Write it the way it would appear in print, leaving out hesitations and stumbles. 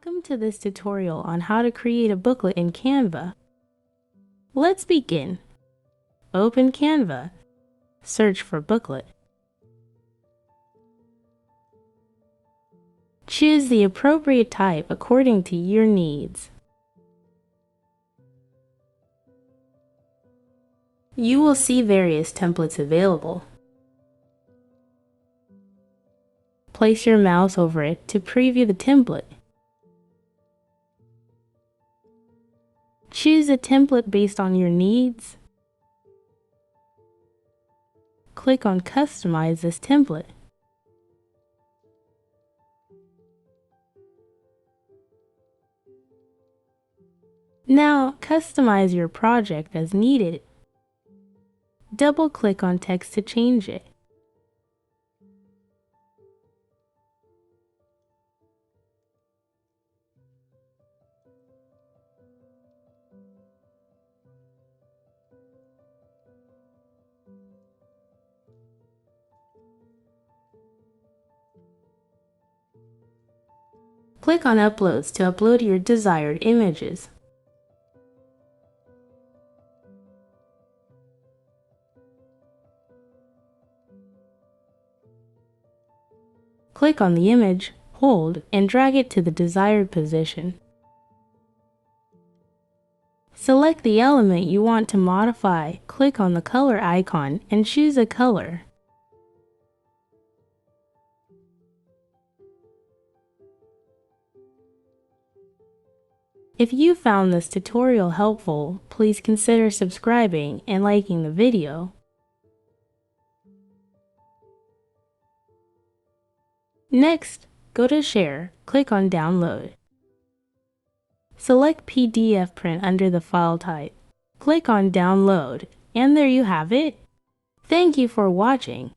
Welcome to this tutorial on how to create a booklet in Canva. Let's begin. Open Canva. Search for booklet. Choose the appropriate type according to your needs. You will see various templates available. Place your mouse over it to preview the template. Choose a template based on your needs. Click on Customize this template. Now, customize your project as needed. Double-click on text to change it. Click on Uploads to upload your desired images. Click on the image, hold, and drag it to the desired position. Select the element you want to modify. Click on the color icon and choose a color. If you found this tutorial helpful, please consider subscribing and liking the video. Next, go to Share, click on Download. Select PDF print under the file type. Click on Download, and there you have it. Thank you for watching.